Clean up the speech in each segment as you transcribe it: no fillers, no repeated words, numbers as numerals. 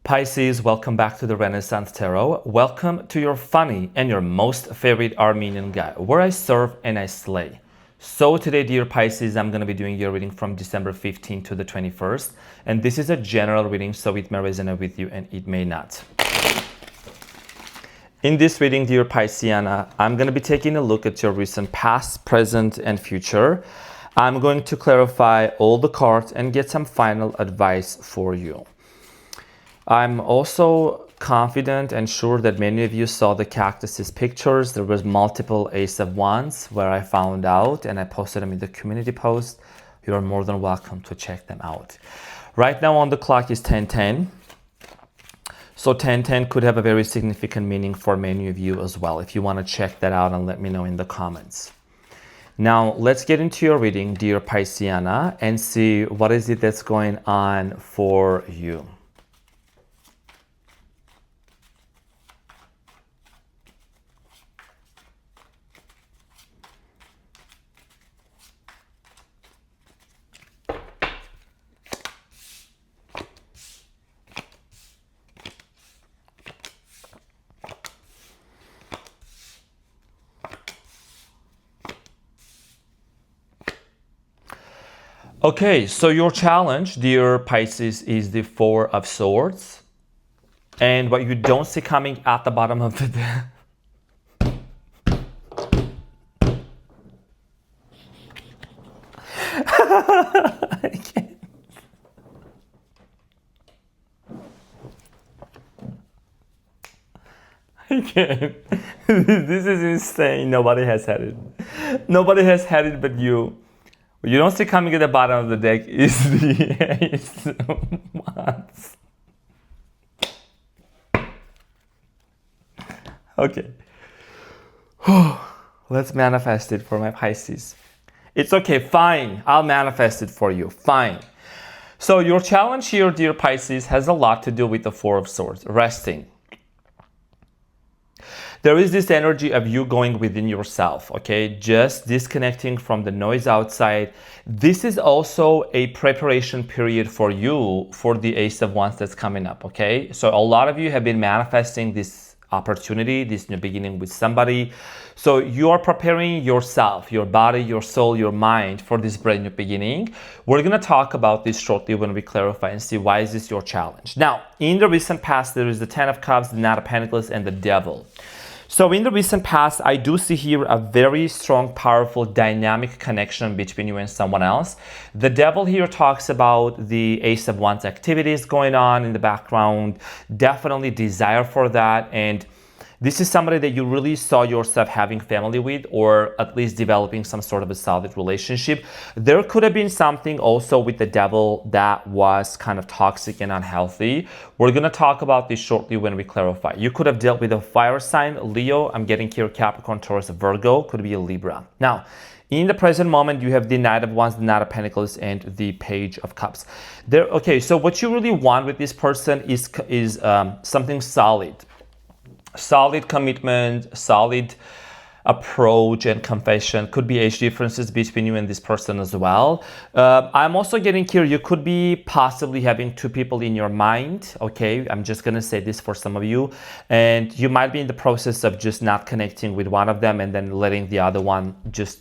Pisces, welcome back to the Renaissance Tarot. Welcome to your funny and your most favorite Armenian guy, where I serve and I slay. So today, dear Pisces, I'm going to be doing your reading from December 15th to the 21st. And this is a general reading, so it may resonate with you and it may not. In this reading, dear Pisceana, I'm going to be taking a look at your recent past, present, and future. I'm going to clarify all the cards and get some final advice for you. I'm also confident and sure that many of you saw the cactuses pictures. There was multiple Ace of Wands where I found out, and I posted them in the community post. You are more than welcome to check them out. Right now on the clock is 10:10. So 10:10 could have a very significant meaning for many of you as well. If you want to check that out and let me know in the comments. Now let's get into your reading, dear Pisceana, and see what is it that's going on for you. Okay, so your challenge, dear Pisces, is the Four of Swords. And what you don't see coming at the bottom of the deck. I can't. I can't. This is insane. Nobody has had it. Nobody has had it but you. What you don't see coming at the bottom of the deck is the Ace of Wands. Okay. Let's manifest it for my Pisces. It's okay, fine. I'll manifest it for you. Fine. So your challenge here, dear Pisces, has a lot to do with the Four of Swords, resting. There is this energy of you going within yourself, okay? Just disconnecting from the noise outside. This is also a preparation period for you for the Ace of Wands that's coming up, okay? So a lot of you have been manifesting this opportunity, this new beginning with somebody. So you are preparing yourself, your body, your soul, your mind for this brand new beginning. We're going to talk about this shortly when we clarify and see why is this your challenge. Now, in the recent past, there is the Ten of Cups, the Knight of Pentacles, and the Devil. So in the recent past, I do see here a very strong, powerful, dynamic connection between you and someone else. The Devil here talks about the Ace of Wands activities going on in the background, definitely desire for that. And this is somebody that you really saw yourself having family with, or at least developing some sort of a solid relationship. There could have been something also with the Devil that was kind of toxic and unhealthy. We're going to talk about this shortly when we clarify. You could have dealt with a fire sign, Leo. I'm getting here Capricorn, Taurus, Virgo. Could be a Libra. Now, in the present moment, you have the Knight of Wands, the Knight of Pentacles, and the Page of Cups. Okay, so what you really want with this person is something solid. Solid commitment, solid approach and confession. Could be age differences between you and this person as well. I'm also getting here, you could be possibly having two people in your mind. Okay, I'm just gonna say this for some of you. And you might be in the process of just not connecting with one of them and then letting the other one just,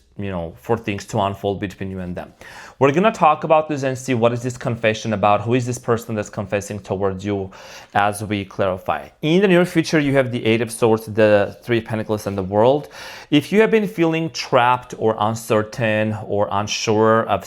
for things to unfold between you and them. We're going to talk about this and see what is this confession about, who is this person that's confessing towards you as we clarify. In the near future, you have the Eight of Swords, the Three of Pentacles, and the World. If you have been feeling trapped or uncertain or unsure of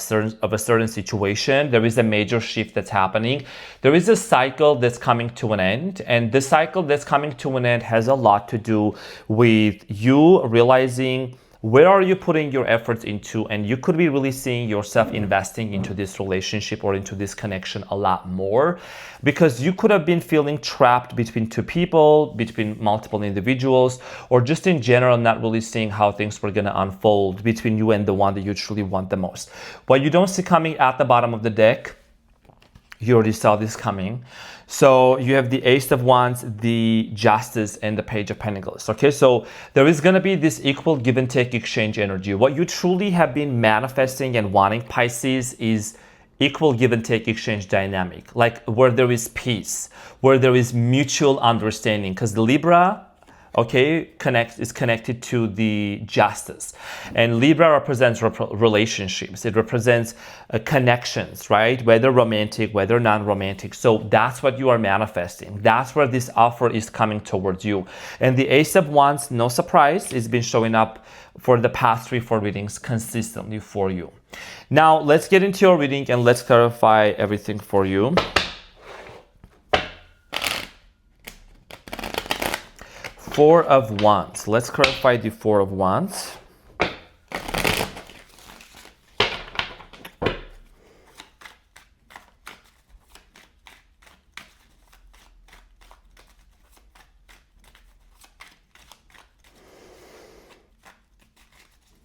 a certain situation, there is a major shift that's happening. There is a cycle that's coming to an end, and the cycle that's coming to an end has a lot to do with you realizing where are you putting your efforts into, and you could be really seeing yourself investing into this relationship or into this connection a lot more, because you could have been feeling trapped between two people, between multiple individuals, or just in general not really seeing how things were going to unfold between you and the one that you truly want the most. What you don't see coming at the bottom of the deck, you already saw this coming. So you have the Ace of Wands, the Justice, and the Page of Pentacles. Okay, so there is going to be this equal give and take exchange energy. What you truly have been manifesting and wanting, Pisces, is equal give and take exchange dynamic, like where there is peace, where there is mutual understanding, because the Libra, okay, is connected to the justice, and Libra represents relationships. It represents connections, right? Whether romantic, whether non-romantic. So that's what you are manifesting. That's where this offer is coming towards you. And the Ace of Wands, no surprise, it's been showing up for the past 3-4 readings consistently for you. Now let's get into your reading and let's clarify everything for you. Four of Wands. Let's clarify the Four of Wands.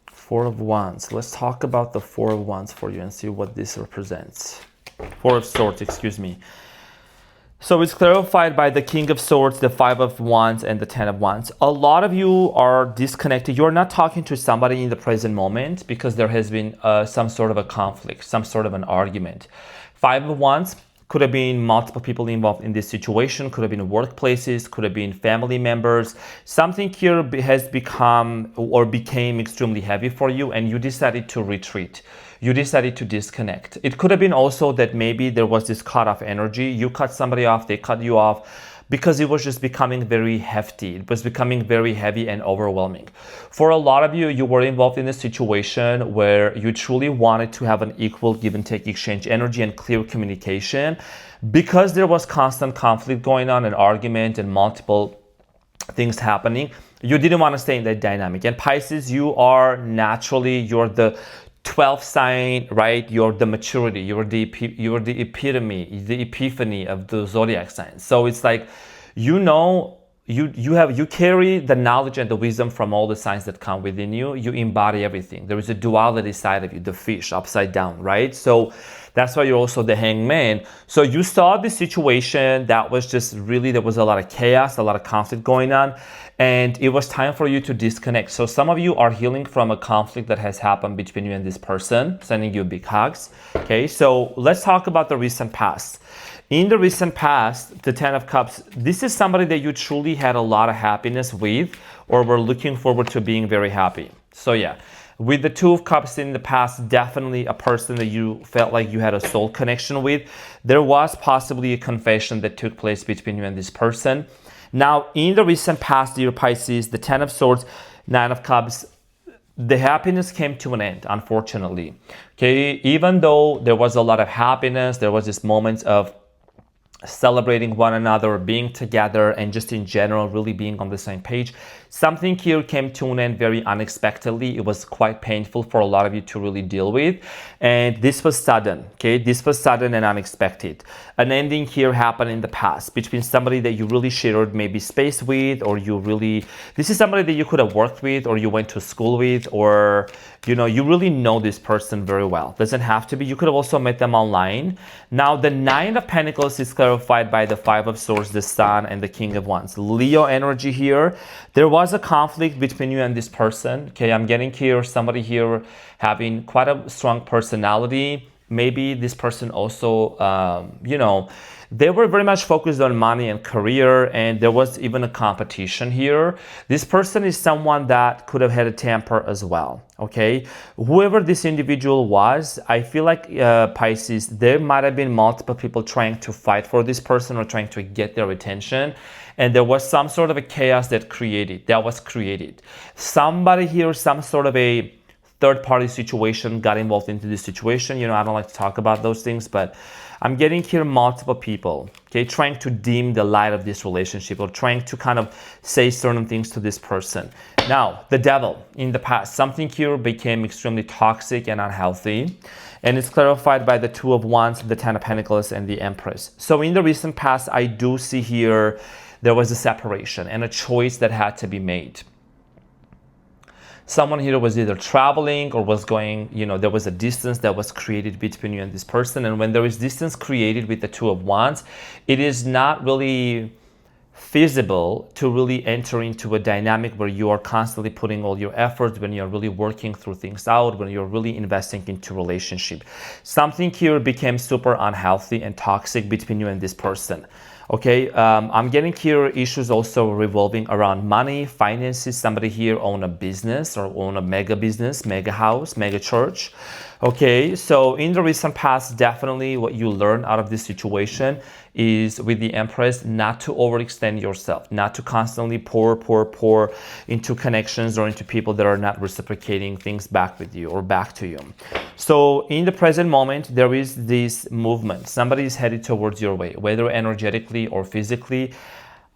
Four of Wands. Let's talk about the Four of Wands for you and see what this represents. Four of Swords, excuse me. So it's clarified by the King of Swords, the Five of Wands, and the Ten of Wands. A lot of you are disconnected. You're not talking to somebody in the present moment because there has been some sort of a conflict, some sort of an argument. Five of Wands could have been multiple people involved in this situation, could have been workplaces, could have been family members. Something here has become or became extremely heavy for you and you decided to retreat. You decided to disconnect. It could have been also that maybe there was this cut off energy. You cut somebody off, they cut you off because it was just becoming very hefty. It was becoming very heavy and overwhelming. For a lot of you, you were involved in a situation where you truly wanted to have an equal give and take exchange energy and clear communication. Because there was constant conflict going on, an argument and multiple things happening, you didn't want to stay in that dynamic. And Pisces, you are naturally, you're the 12th sign, right? You're the maturity, you're the epitome, the epiphany of the zodiac signs. So it's like, you know, you carry the knowledge and the wisdom from all the signs that come within you. You embody everything. There is a duality side of you, the fish upside down, right? So that's why you're also the hangman. So you saw this situation that was just really, there was a lot of chaos, a lot of conflict going on. And it was time for you to disconnect. So some of you are healing from a conflict that has happened between you and this person, sending you big hugs. Okay, so let's talk about the recent past. In the recent past, the Ten of Cups, this is somebody that you truly had a lot of happiness with or were looking forward to being very happy. So yeah, with the Two of Cups in the past, definitely a person that you felt like you had a soul connection with. There was possibly a confession that took place between you and this person. Now, in the recent past, dear Pisces, the Ten of Swords, Nine of Cups, the happiness came to an end, unfortunately. Okay, even though there was a lot of happiness, there was this moment of celebrating one another, being together, and just in general, really being on the same page. Something here came to an end very unexpectedly. It was quite painful for a lot of you to really deal with. And this was sudden, okay? This was sudden and unexpected. An ending here happened in the past between somebody that you really shared maybe space with, or this is somebody that you could have worked with, or you went to school with, or, you know, you really know this person very well. Doesn't have to be. You could have also met them online. Now, the Nine of Pentacles is clarified by the Five of Swords, the Sun, and the King of Wands. Leo energy here. There was a conflict between you and this person. Okay, I'm getting here somebody here having quite a strong personality. Maybe this person also, you know, they were very much focused on money and career, and there was even a competition here. This person is someone that could have had a temper as well, okay? Whoever this individual was, I feel like Pisces, there might have been multiple people trying to fight for this person or trying to get their attention, and there was some sort of a chaos that was created. Somebody here, some sort of a third-party situation got involved into this situation. You know, I don't like to talk about those things, but I'm getting here multiple people, okay, trying to dim the light of this relationship or trying to kind of say certain things to this person. Now, the Devil, in the past, something here became extremely toxic and unhealthy, and it's clarified by the Two of Wands, the Ten of Pentacles, and the Empress. So in the recent past, I do see here there was a separation and a choice that had to be made. Someone here was either traveling or was going, you know, there was a distance that was created between you and this person. And when there is distance created with the Two of Wands, it is not really feasible to really enter into a dynamic where you are constantly putting all your efforts, when you're really working through things out, when you're really investing into relationship. Something here became super unhealthy and toxic between you and this person. Okay, I'm getting here issues also revolving around money, finances. Somebody here own a business or own a mega business, mega house, mega church. Okay, so in the recent past, definitely what you learn out of this situation is with the Empress, not to overextend yourself, not to constantly pour into connections or into people that are not reciprocating things back with you or back to you. So in the present moment, there is this movement. Somebody is headed towards your way, whether energetically or physically.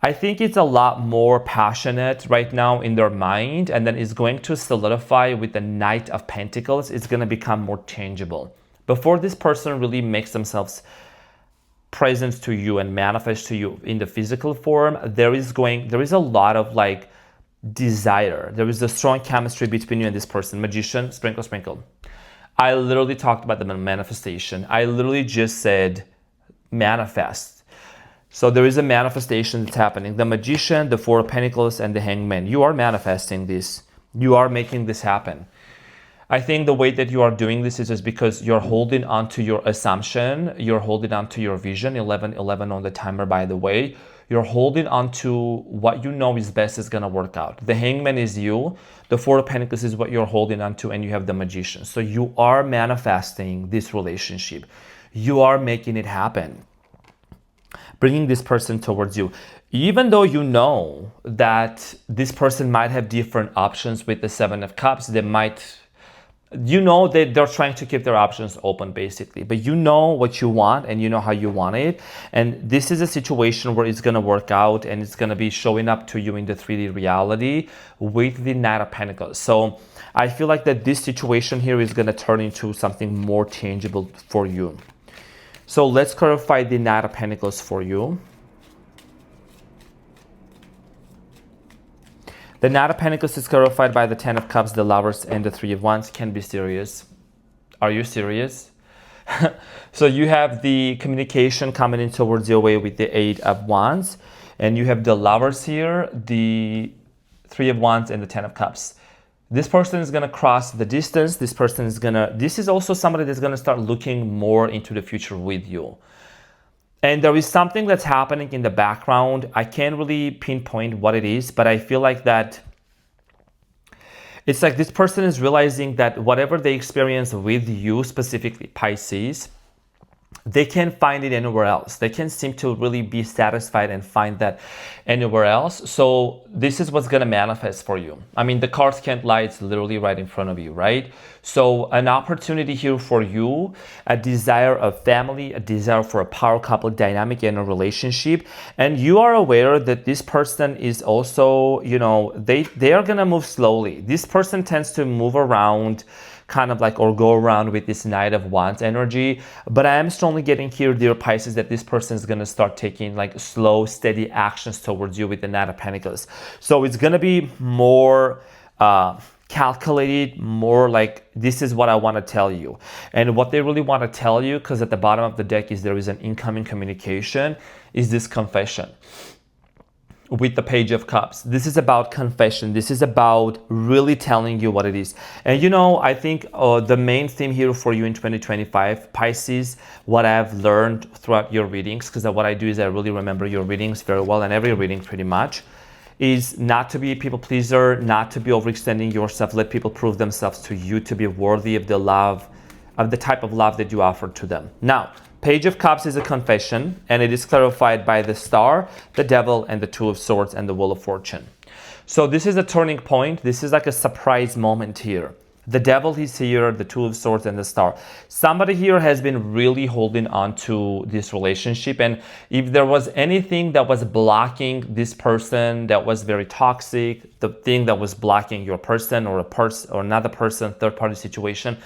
I think it's a lot more passionate right now in their mind, and then it's going to solidify with the Knight of Pentacles. It's going to become more tangible. Before this person really makes themselves present to you and manifest to you in the physical form, there is a lot of like desire. There is a strong chemistry between you and this person. Magician, sprinkle, sprinkle. I literally talked about the manifestation. I literally just said manifest. So there is a manifestation that's happening. The Magician, the Four of Pentacles, and the Hangman. You are manifesting this. You are making this happen. I think the way that you are doing this is just because you're holding on to your assumption. You're holding on to your vision. 11:11 on the timer, by the way. You're holding on to what you know is best is going to work out. The Hangman is you. The Four of Pentacles is what you're holding on to, and you have the Magician. So you are manifesting this relationship. You are making it happen, bringing this person towards you. Even though you know that this person might have different options with the Seven of Cups, you know that they're trying to keep their options open basically, but you know what you want and you know how you want it. And this is a situation where it's going to work out and it's going to be showing up to you in the 3D reality with the Knight of Pentacles. So I feel like that this situation here is going to turn into something more tangible for you. So let's clarify the Knight of Pentacles for you. The Knight of Pentacles is clarified by the Ten of Cups, the Lovers, and the Three of Wands. Can be serious. Are you serious? So you have the communication coming in towards your way with the Eight of Wands. And you have the Lovers here, the Three of Wands, and the Ten of Cups. This person is going to cross the distance. This is also somebody that's going to start looking more into the future with you. And there is something that's happening in the background. I can't really pinpoint what it is, but I feel like that it's like this person is realizing that whatever they experience with you, specifically Pisces, they can't find it anywhere else. They can't seem to really be satisfied and find that anywhere else. So this is what's going to manifest for you. I mean, the cards can't lie. It's literally right in front of you, right? So an opportunity here for you, a desire of family, a desire for a power couple dynamic in a relationship. And you are aware that this person is also, they are going to move slowly. This person tends to move around kind of like, or go around with this Knight of Wands energy. But I am strongly getting here, dear Pisces, that this person is going to start taking like slow, steady actions towards you with the Knight of Pentacles. So it's going to be more calculated, more like, this is what I want to tell you. And what they really want to tell you, because at the bottom of the deck is there is an incoming communication, is this confession. With the Page of Cups. This is about confession. This is about really telling you what it is. And I think the main theme here for you in 2025, Pisces, what I've learned throughout your readings, because what I do is I really remember your readings very well, and every reading pretty much, is not to be a people pleaser, not to be overextending yourself. Let people prove themselves to you to be worthy of the love, of the type of love that you offer to them. Now, Page of Cups is a confession, and it is clarified by the Star, the Devil, and the Two of Swords, and the Wheel of Fortune. So this is a turning point. This is like a surprise moment here. The Devil is here, the Two of Swords, and the Star. Somebody here has been really holding on to this relationship, and if there was anything that was blocking this person that was very toxic, the thing that was blocking your person or another person, third-party situation,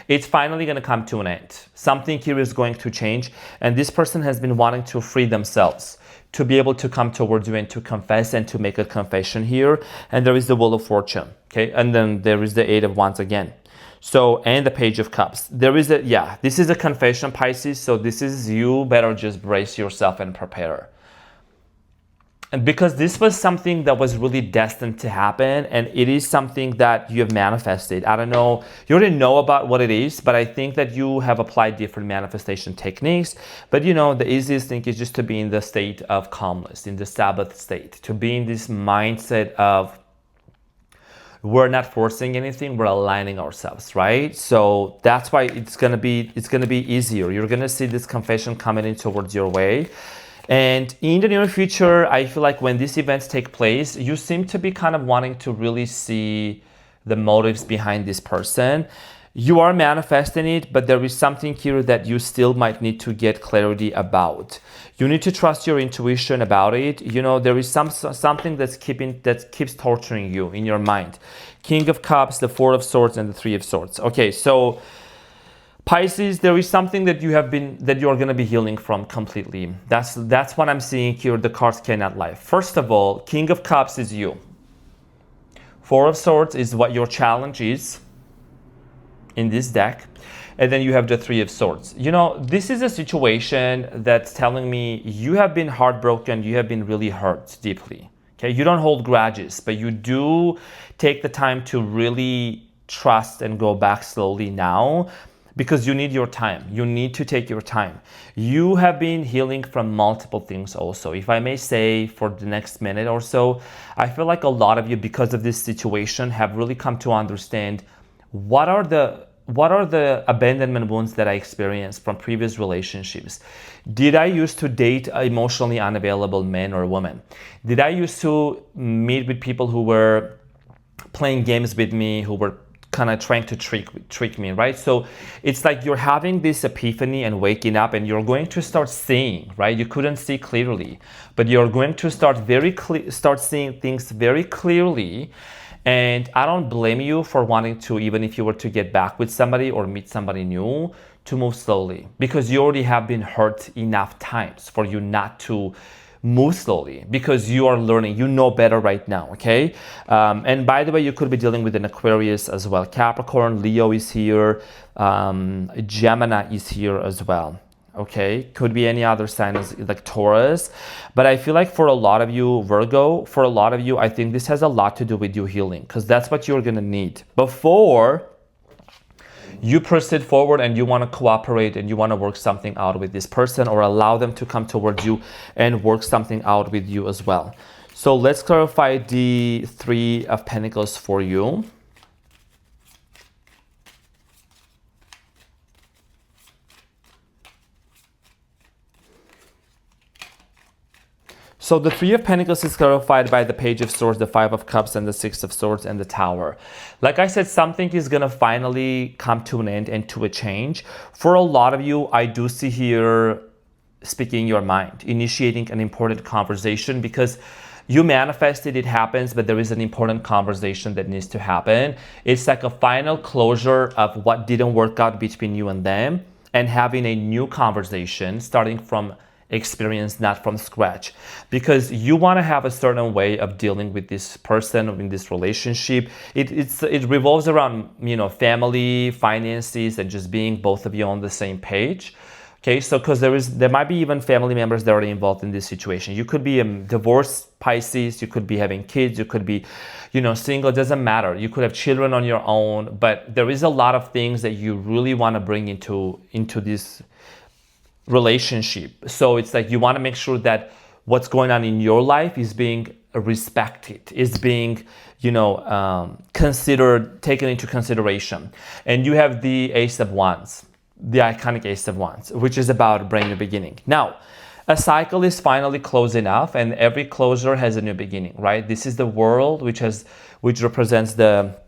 it's finally going to come to an end. Something here is going to change, and this person has been wanting to free themselves, to be able to come towards you and to confess and to make a confession here. And there is the Wheel of Fortune, okay? And then there is the Eight of Wands again. So, and the Page of Cups. This is a confession, Pisces, so this is, you better just brace yourself and prepare. And because this was something that was really destined to happen, and it is something that you have manifested. I don't know, you already know about what it is, but I think that you have applied different manifestation techniques. But you know, the easiest thing is just to be in the state of calmness, in the Sabbath state, to be in this mindset of we're not forcing anything, we're aligning ourselves, right? So that's why it's gonna be easier. You're gonna see this confession coming in towards your way. And in the near future, I feel like when these events take place, you seem to be kind of wanting to really see the motives behind this person. You are manifesting it, but there is something here that you still might need to get clarity about. You need to trust your intuition about it. You know, there is something that keeps torturing you in your mind. King of Cups, the Four of Swords, and the Three of Swords. Okay, so Pisces, there is something that you're going to be healing from completely. That's what I'm seeing here. The cards cannot lie. First of all, King of Cups is you. Four of Swords is what your challenge is in this deck. And then you have the Three of Swords. You know, this is a situation that's telling me you have been heartbroken. You have been really hurt deeply. Okay, you don't hold grudges, but you do take the time to really trust and go back slowly now. Because you need your time. You need to take your time. You have been healing from multiple things also. If I may say, for the next minute or so, I feel like a lot of you, because of this situation, have really come to understand what are the abandonment wounds that I experienced from previous relationships. Did I used to date emotionally unavailable men or women? Did I used to meet with people who were playing games with me, who were kind of trying to trick me, right? So it's like you're having this epiphany and waking up, and you're going to start seeing, right? You couldn't see clearly, but you're going to start seeing things very clearly. And I don't blame you for wanting to, even if you were to get back with somebody or meet somebody new, to move slowly, because you already have been hurt enough times for you not to move slowly, because you are learning, you know better right now, okay? And by the way, you could be dealing with an Aquarius as well. Capricorn, Leo is here, Gemini is here as well, okay? Could be any other sign like Taurus. But I feel like for a lot of you, Virgo, for a lot of you, I think this has a lot to do with you healing, because that's what you're gonna need before you proceed forward and you want to cooperate and you want to work something out with this person, or allow them to come towards you and work something out with you as well. So let's clarify the Three of Pentacles for you. So the Three of Pentacles is clarified by the Page of Swords, the Five of Cups, and the Six of Swords, and the Tower. Like I said, something is going to finally come to an end and to a change. For a lot of you, I do see here speaking your mind, initiating an important conversation, because you manifested, it happens, but there is an important conversation that needs to happen. It's like a final closure of what didn't work out between you and them, and having a new conversation starting from experience, not from scratch, because you want to have a certain way of dealing with this person or in this relationship. It revolves around, you know, family, finances, and just being both of you on the same page. Okay, so because there might be even family members that are involved in this situation. You could be a divorced Pisces, you could be having kids, you could be, you know, single, it doesn't matter. You could have children on your own, but there is a lot of things that you really want to bring into this relationship. So it's like you want to make sure that what's going on in your life is being respected, is being, you know, considered, taken into consideration. And you have the Ace of Wands, the iconic Ace of Wands, which is about a brand new beginning. Now, a cycle is finally closing off, and every closure has a new beginning, right? This is the World, which represents the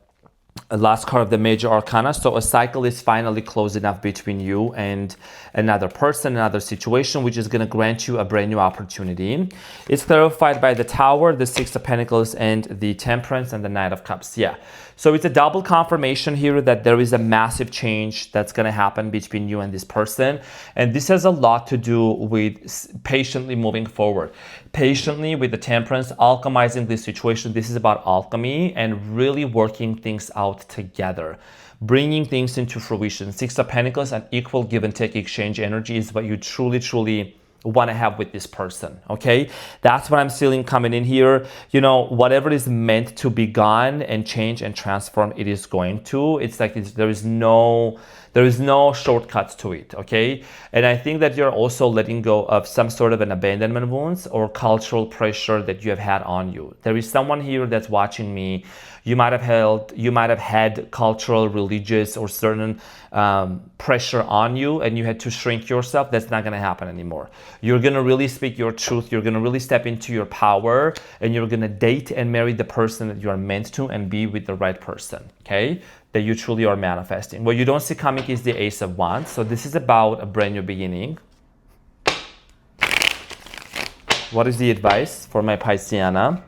last card of the major arcana. So a cycle is finally closing up between you and another person, another situation, which is going to grant you a brand new opportunity. It's clarified by the Tower, the Six of Pentacles, and the Temperance, and the Knight of Cups. Yeah. So it's a double confirmation here that there is a massive change that's going to happen between you and this person. And this has a lot to do with patiently moving forward. Patiently with the Temperance, alchemizing this situation. This is about alchemy and really working things out together, bringing things into fruition. Six of Pentacles, an equal give and take exchange energy, is what you truly want to have with this person. Okay, that's what I'm seeing coming in here. You know, whatever is meant to be gone and change and transform, it is going to. It's like there is no shortcuts to it. Okay, and I think that you're also letting go of some sort of an abandonment wounds or cultural pressure that you have had on you. There is someone here that's watching me. You might have had cultural, religious, or certain pressure on you, and you had to shrink yourself. That's not going to happen anymore. You're going to really speak your truth. You're going to really step into your power, and you're going to date and marry the person that you are meant to, and be with the right person. Okay, that you truly are manifesting. What you don't see coming is the Ace of Wands. So this is about a brand new beginning. What is the advice for my Pisceana?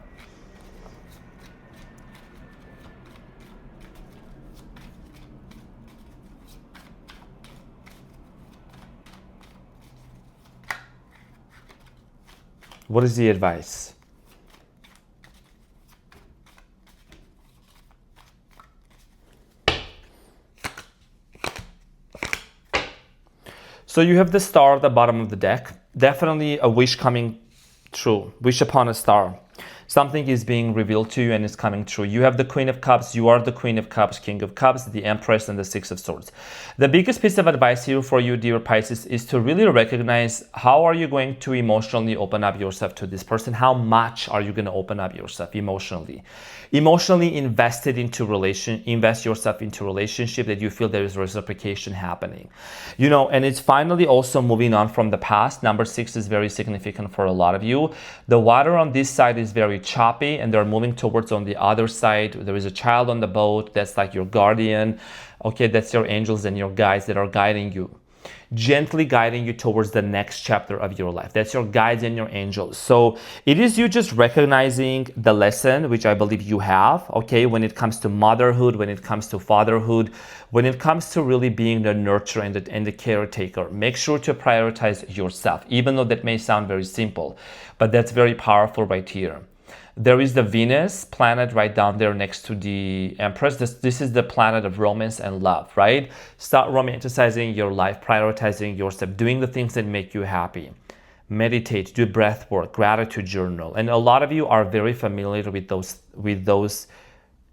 What is the advice? So you have the star at the bottom of the deck. Definitely a wish coming true. Wish upon a star. Something is being revealed to you and it's coming true. You have the Queen of Cups. You are the Queen of Cups, King of Cups, the Empress, and the Six of Swords. The biggest piece of advice here for you, dear Pisces, is to really recognize how are you going to emotionally open up yourself to this person? How much are you going to open up yourself emotionally? Emotionally invest yourself into relationship that you feel there is reciprocation happening. You know, and it's finally also moving on from the past. Number 6 is very significant for a lot of you. The water on this side is very choppy, and they're moving towards on the other side. There is a child on the boat that's like your guardian. Okay, that's your angels and your guides that are guiding you, gently guiding you towards the next chapter of your life. That's your guides and your angels. So it is you just recognizing the lesson, which I believe you have, okay, when it comes to motherhood, when it comes to fatherhood, when it comes to really being the nurturer and the caretaker. Make sure to prioritize yourself, even though that may sound very simple, but that's very powerful right here. There is the Venus planet right down there next to the Empress. This is the planet of romance and love, right? Start romanticizing your life, prioritizing yourself, doing the things that make you happy. Meditate, do breath work, gratitude journal. And a lot of you are very familiar with those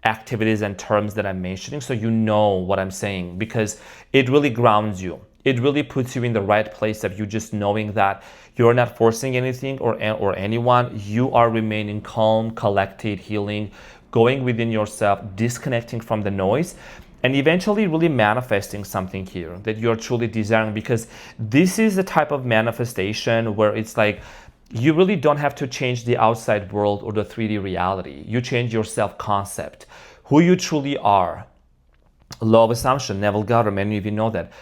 activities and terms that I'm mentioning, so you know what I'm saying, because it really grounds you. It really puts you in the right place of you just knowing that you're not forcing anything or anyone. You are remaining calm, collected, healing, going within yourself, disconnecting from the noise, and eventually really manifesting something here that you're truly desiring, because this is the type of manifestation where it's like you really don't have to change the outside world or the 3D reality. You change your self-concept, who you truly are. Law of assumption, Neville Goddard, many of you know that.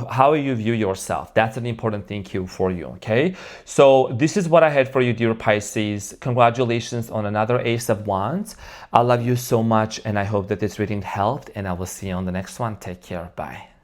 How you view yourself? That's an important thing here for you, okay? So this is what I had for you, dear Pisces. Congratulations on another Ace of Wands. I love you so much, and I hope that this reading helped, and I will see you on the next one. Take care. Bye.